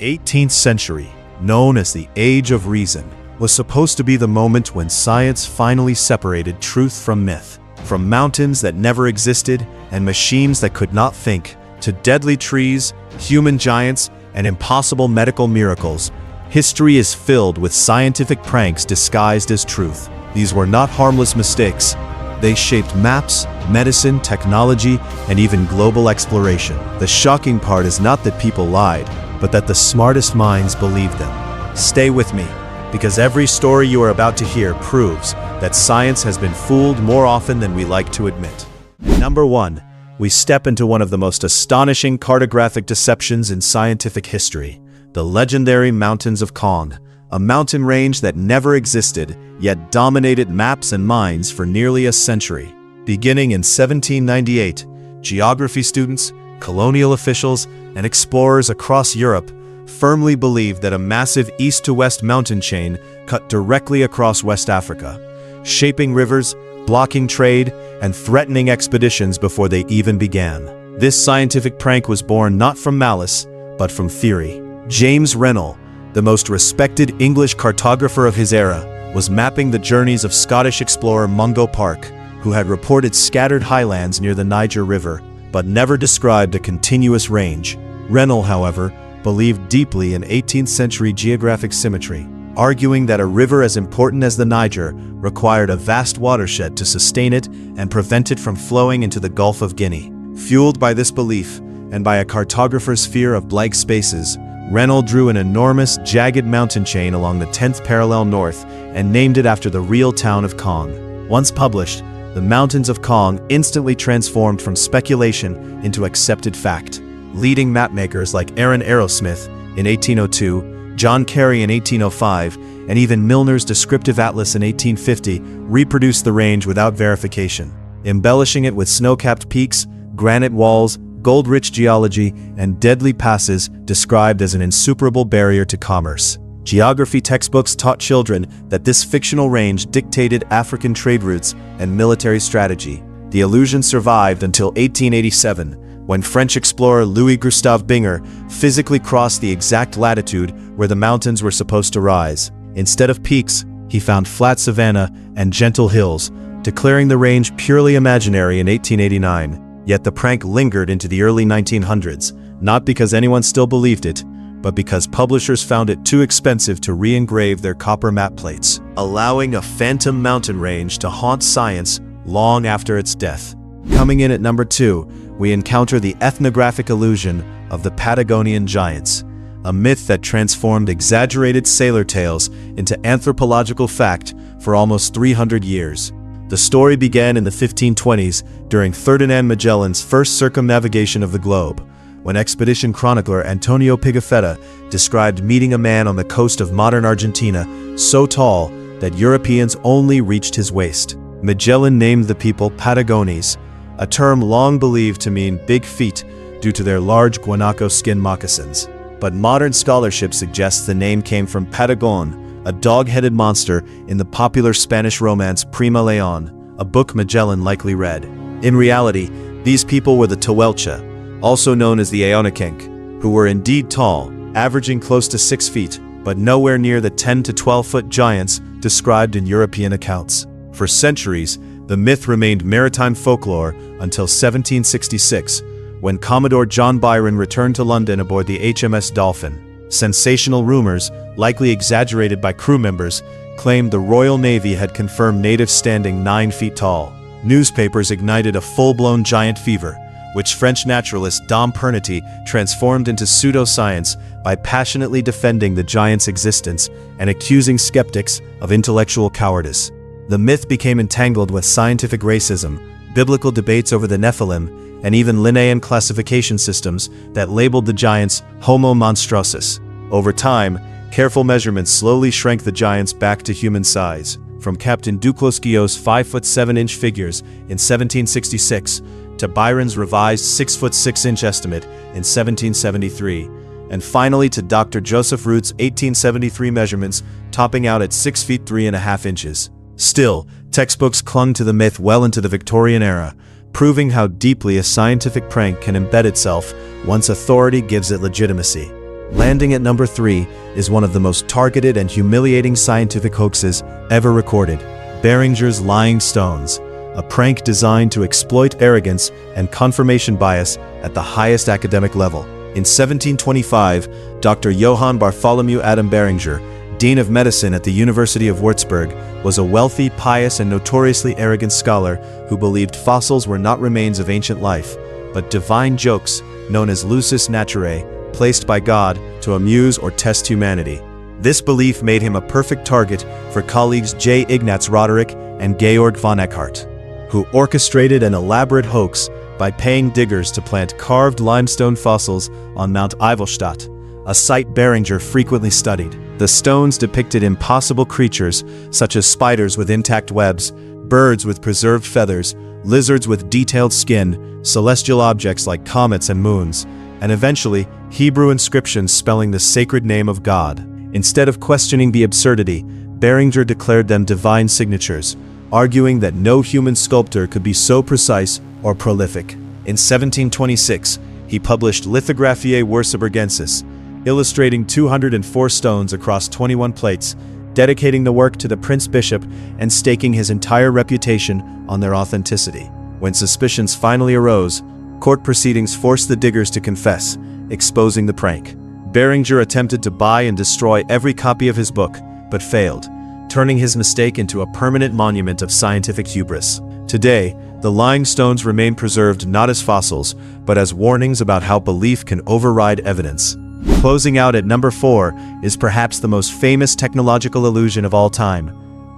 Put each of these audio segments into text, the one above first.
18th century, known as the Age of Reason, was supposed to be the moment when science finally separated truth from myth. From mountains that never existed and machines that could not think, to deadly trees, human giants, and impossible medical miracles, history is filled with scientific pranks disguised as truth. These were not harmless mistakes. They shaped maps, medicine, technology, and even global exploration. The shocking part is not that people lied, but that the smartest minds believed them. Stay with me, because every story you are about to hear proves that science has been fooled more often than we like to admit. Number 1. We step into one of the most astonishing cartographic deceptions in scientific history: the legendary Mountains of Kong, a mountain range that never existed, yet dominated maps and minds for nearly a century. Beginning in 1798, geography students, colonial officials, and explorers across Europe firmly believed that a massive east-to-west mountain chain cut directly across West Africa, shaping rivers, blocking trade, and threatening expeditions before they even began. This scientific prank was born not from malice, but from theory. James Rennell, the most respected English cartographer of his era, was mapping the journeys of Scottish explorer Mungo Park, who had reported scattered highlands near the Niger River, but never described a continuous range. Rennell, however, believed deeply in 18th century geographic symmetry, arguing that a river as important as the Niger required a vast watershed to sustain it and prevent it from flowing into the Gulf of Guinea. Fueled by this belief, and by a cartographer's fear of blank spaces, Rennell drew an enormous, jagged mountain chain along the 10th parallel north and named it after the real town of Kong. Once published, the Mountains of Kong instantly transformed from speculation into accepted fact. Leading mapmakers like Aaron Arrowsmith in 1802, John Carey in 1805, and even Milner's descriptive atlas in 1850 reproduced the range without verification, embellishing it with snow-capped peaks, granite walls, gold-rich geology, and deadly passes described as an insuperable barrier to commerce. Geography textbooks taught children that this fictional range dictated African trade routes and military strategy. The illusion survived until 1887, when French explorer Louis-Gustave Binger physically crossed the exact latitude where the mountains were supposed to rise. Instead of peaks, he found flat savanna and gentle hills, declaring the range purely imaginary in 1889. Yet the prank lingered into the early 1900s, not because anyone still believed it, but because publishers found it too expensive to re-engrave their copper map plates, allowing a phantom mountain range to haunt science long after its death. Coming in at number 2, we encounter the ethnographic illusion of the Patagonian Giants, a myth that transformed exaggerated sailor tales into anthropological fact for almost 300 years. The story began in the 1520s during Ferdinand Magellan's first circumnavigation of the globe, when expedition chronicler Antonio Pigafetta described meeting a man on the coast of modern Argentina so tall that Europeans only reached his waist. Magellan named the people Patagones, a term long believed to mean big feet due to their large guanaco skin moccasins. But modern scholarship suggests the name came from Patagon, a dog-headed monster in the popular Spanish romance Prima Leon, a book Magellan likely read. In reality, these people were the Tehuelche, also known as the Aonakenk, who were indeed tall, averaging close to 6 feet, but nowhere near the 10 to 12-foot giants described in European accounts. For centuries, the myth remained maritime folklore until 1766, when Commodore John Byron returned to London aboard the HMS Dolphin. Sensational rumors, likely exaggerated by crew members, claimed the Royal Navy had confirmed natives standing 9 feet tall. Newspapers ignited a full-blown giant fever, which French naturalist Dom Pernety transformed into pseudoscience by passionately defending the giant's existence and accusing skeptics of intellectual cowardice. The myth became entangled with scientific racism, biblical debates over the Nephilim, and even Linnaean classification systems that labeled the giants Homo monstrosus. Over time, careful measurements slowly shrank the giants back to human size, from Captain Duclos Guyot's 5'7" figures in 1766 to Byron's revised 6'6" estimate in 1773, and finally to Dr. Joseph Root's 1873 measurements topping out at 6 feet 3.5 inches. Still, textbooks clung to the myth well into the Victorian era, proving how deeply a scientific prank can embed itself once authority gives it legitimacy. Landing at number 3 is one of the most targeted and humiliating scientific hoaxes ever recorded: Beringer's lying stones, a prank designed to exploit arrogance and confirmation bias at the highest academic level. In 1725, Dr. Johann Bartholomew Adam Beringer, Dean of Medicine at the University of Würzburg, was a wealthy, pious, and notoriously arrogant scholar who believed fossils were not remains of ancient life, but divine jokes known as lusus naturae, placed by God to amuse or test humanity. This belief made him a perfect target for colleagues J. Ignaz Roderick and Georg von Eckhart, who orchestrated an elaborate hoax by paying diggers to plant carved limestone fossils on Mount Eivelstadt, a site Beringer frequently studied. The stones depicted impossible creatures such as spiders with intact webs, birds with preserved feathers, lizards with detailed skin, celestial objects like comets and moons, and eventually Hebrew inscriptions spelling the sacred name of God. Instead of questioning the absurdity, Beringer declared them divine signatures, arguing that no human sculptor could be so precise or prolific. In 1726, he published Lithographiae Würzburgensis, illustrating 204 stones across 21 plates, dedicating the work to the Prince Bishop and staking his entire reputation on their authenticity. When suspicions finally arose, court proceedings forced the diggers to confess, exposing the prank. Beringer attempted to buy and destroy every copy of his book, but failed, turning his mistake into a permanent monument of scientific hubris. Today, the lying stones remain preserved not as fossils, but as warnings about how belief can override evidence. Closing out at number 4 is perhaps the most famous technological illusion of all time: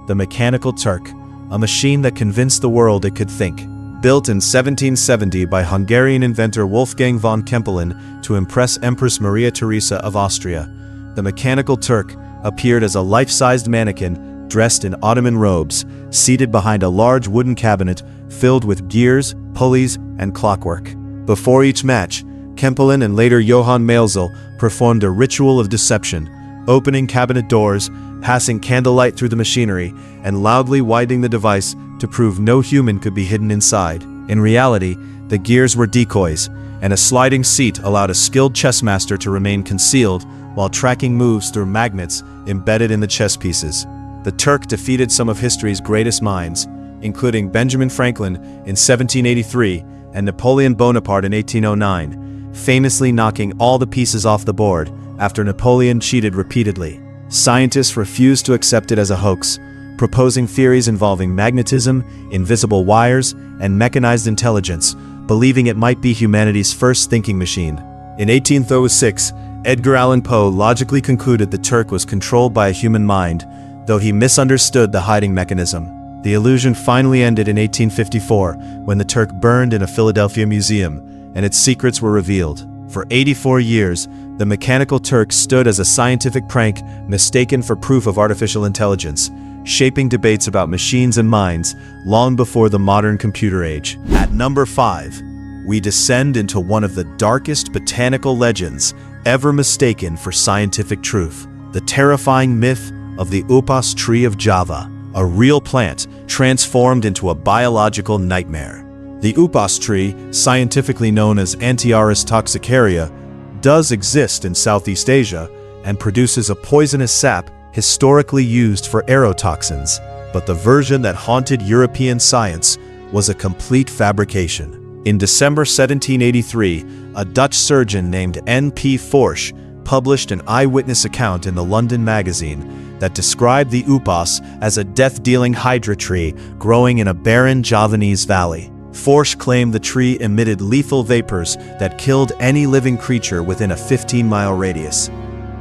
the Mechanical Turk, a machine that convinced the world it could think. Built in 1770 by Hungarian inventor Wolfgang von Kempelen to impress Empress Maria Theresa of Austria, the Mechanical Turk appeared as a life-sized mannequin dressed in Ottoman robes, seated behind a large wooden cabinet filled with gears, pulleys, and clockwork. Before each match, Kempelen and later Johann Maelzel performed a ritual of deception, opening cabinet doors, passing candlelight through the machinery, and loudly winding the device to prove no human could be hidden inside. In reality, the gears were decoys, and a sliding seat allowed a skilled chess master to remain concealed while tracking moves through magnets embedded in the chess pieces. The Turk defeated some of history's greatest minds, including Benjamin Franklin in 1783 and Napoleon Bonaparte in 1809, famously knocking all the pieces off the board after Napoleon cheated repeatedly. Scientists refused to accept it as a hoax, proposing theories involving magnetism, invisible wires, and mechanized intelligence, believing it might be humanity's first thinking machine. In 1806, Edgar Allan Poe logically concluded the Turk was controlled by a human mind, though he misunderstood the hiding mechanism. The illusion finally ended in 1854 when the Turk burned in a Philadelphia museum, and its secrets were revealed. For 84 years, the Mechanical Turk stood as a scientific prank mistaken for proof of artificial intelligence, shaping debates about machines and minds long before the modern computer age. At number 5, we descend into one of the darkest botanical legends ever mistaken for scientific truth: the terrifying myth of the Upas Tree of Java, a real plant transformed into a biological nightmare. The Upas tree, scientifically known as Antiaris toxicaria, does exist in Southeast Asia and produces a poisonous sap historically used for aerotoxins, but the version that haunted European science was a complete fabrication. In December 1783, a Dutch surgeon named N.P. Forsch published an eyewitness account in the London Magazine that described the Upas as a death-dealing hydra tree growing in a barren Javanese valley. Forsch claimed the tree emitted lethal vapors that killed any living creature within a 15-mile radius,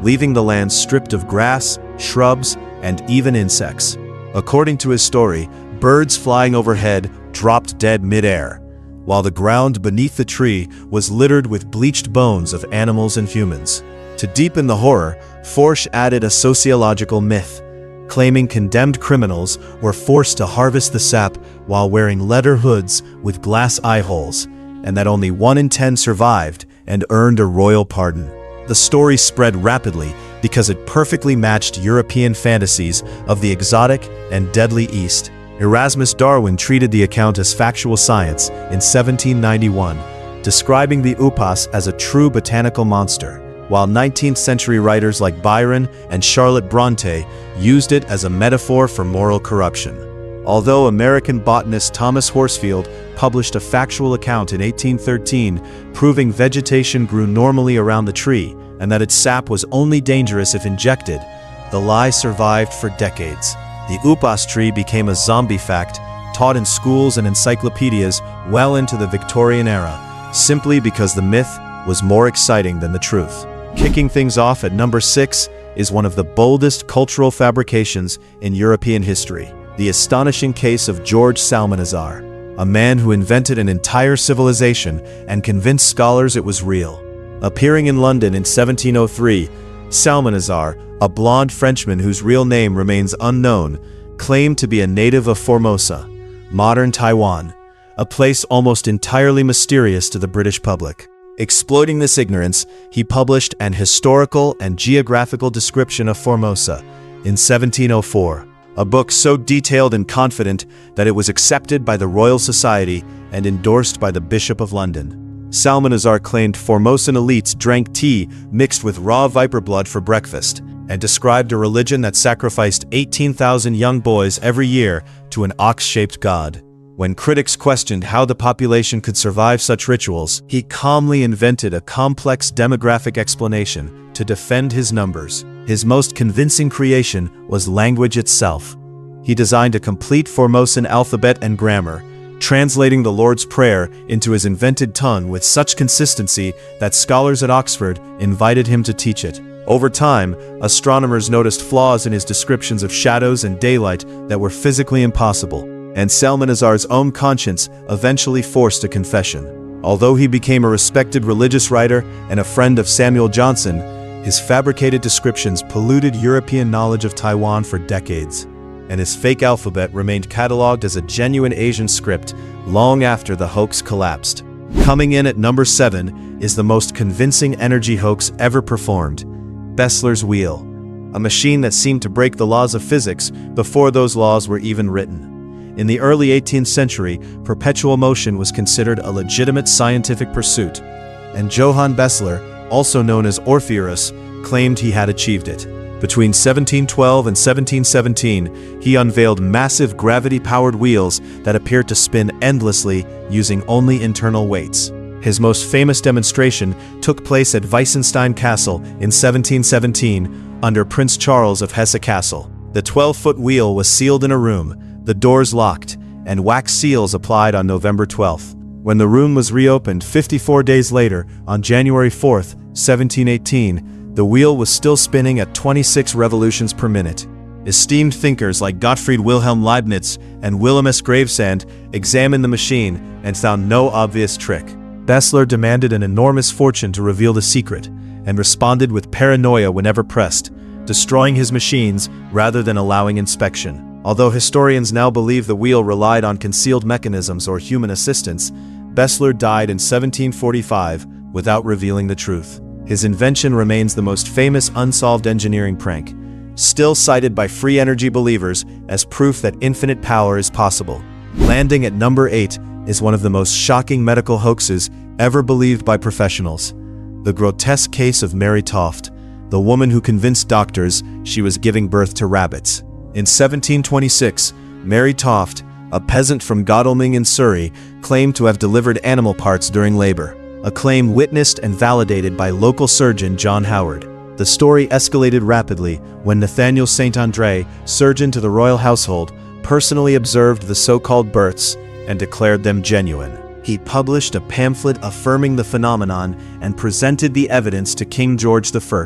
leaving the land stripped of grass, shrubs, and even insects. According to his story, birds flying overhead dropped dead mid-air, while the ground beneath the tree was littered with bleached bones of animals and humans. To deepen the horror, Forsch added a sociological myth, claiming condemned criminals were forced to harvest the sap while wearing leather hoods with glass eye holes, and that only 1 in 10 survived and earned a royal pardon. The story spread rapidly because it perfectly matched European fantasies of the exotic and deadly East. Erasmus Darwin treated the account as factual science in 1791, describing the Upas as a true botanical monster, while 19th century writers like Byron and Charlotte Bronte used it as a metaphor for moral corruption. Although American botanist Thomas Horsfield published a factual account in 1813 proving vegetation grew normally around the tree and that its sap was only dangerous if injected, the lie survived for decades. The Upas tree became a zombie fact, taught in schools and encyclopedias well into the Victorian era, simply because the myth was more exciting than the truth. Kicking things off at number 6 is one of the boldest cultural fabrications in European history. The astonishing case of George Salmanazar, a man who invented an entire civilization and convinced scholars it was real. Appearing in London in 1703, Salmanazar, a blonde Frenchman whose real name remains unknown, claimed to be a native of Formosa, modern Taiwan, a place almost entirely mysterious to the British public. Exploiting this ignorance, he published an historical and geographical description of Formosa in 1704. A book so detailed and confident that it was accepted by the Royal Society and endorsed by the Bishop of London. Salmanazar claimed Formosan elites drank tea mixed with raw viper blood for breakfast, and described a religion that sacrificed 18,000 young boys every year to an ox-shaped god. When critics questioned how the population could survive such rituals, he calmly invented a complex demographic explanation to defend his numbers. His most convincing creation was language itself. He designed a complete Formosan alphabet and grammar, translating the Lord's Prayer into his invented tongue with such consistency that scholars at Oxford invited him to teach it. Over time, astronomers noticed flaws in his descriptions of shadows and daylight that were physically impossible, and Salmanazar's own conscience eventually forced a confession. Although he became a respected religious writer and a friend of Samuel Johnson, his fabricated descriptions polluted European knowledge of Taiwan for decades, and his fake alphabet remained catalogued as a genuine Asian script long after the hoax collapsed. Coming in at number 7 is the most convincing energy hoax ever performed, Bessler's wheel, a machine that seemed to break the laws of physics before those laws were even written. In the early 18th century, perpetual motion was considered a legitimate scientific pursuit, and Johann Bessler, also known as Orpheus, claimed he had achieved it. Between 1712 and 1717, he unveiled massive gravity-powered wheels that appeared to spin endlessly using only internal weights. His most famous demonstration took place at Weissenstein Castle in 1717 under Prince Charles of Hesse Castle. The 12-foot wheel was sealed in a room, the doors locked, and wax seals applied on November 12th. When the room was reopened 54 days later, on January 4th, 1718, the wheel was still spinning at 26 revolutions per minute. Esteemed thinkers like Gottfried Wilhelm Leibniz and Willem S. Gravesand examined the machine and found no obvious trick. Bessler demanded an enormous fortune to reveal the secret, and responded with paranoia whenever pressed, destroying his machines rather than allowing inspection. Although historians now believe the wheel relied on concealed mechanisms or human assistance, Bessler died in 1745 without revealing the truth. His invention remains the most famous unsolved engineering prank, still cited by free energy believers as proof that infinite power is possible. Landing at number 8 is one of the most shocking medical hoaxes ever believed by professionals. The grotesque case of Mary Toft, the woman who convinced doctors she was giving birth to rabbits. In 1726, Mary Toft, a peasant from Godalming in Surrey, claimed to have delivered animal parts during labor, a claim witnessed and validated by local surgeon John Howard. The story escalated rapidly when Nathaniel St. Andre, surgeon to the royal household, personally observed the so-called births and declared them genuine. He published a pamphlet affirming the phenomenon and presented the evidence to King George I.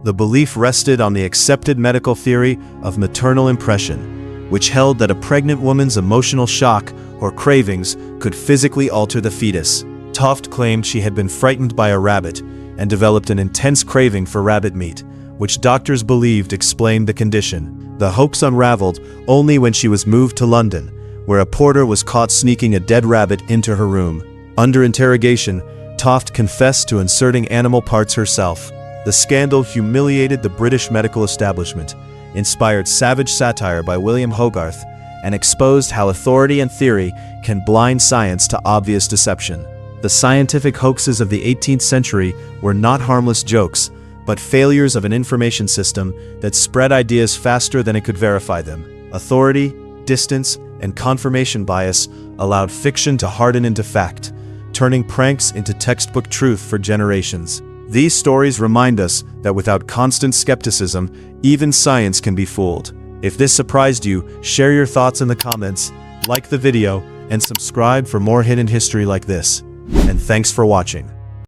The belief rested on the accepted medical theory of maternal impression, which held that a pregnant woman's emotional shock or cravings could physically alter the fetus. Toft claimed she had been frightened by a rabbit and developed an intense craving for rabbit meat, which doctors believed explained the condition. The hoax unraveled only when she was moved to London, where a porter was caught sneaking a dead rabbit into her room. Under interrogation, Toft confessed to inserting animal parts herself. The scandal humiliated the British medical establishment, inspired savage satire by William Hogarth, and exposed how authority and theory can blind science to obvious deception. The scientific hoaxes of the 18th century were not harmless jokes, but failures of an information system that spread ideas faster than it could verify them. Authority, distance, and confirmation bias allowed fiction to harden into fact, turning pranks into textbook truth for generations. These stories remind us that without constant skepticism, even science can be fooled. If this surprised you, share your thoughts in the comments, like the video, and subscribe for more hidden history like this. And thanks for watching.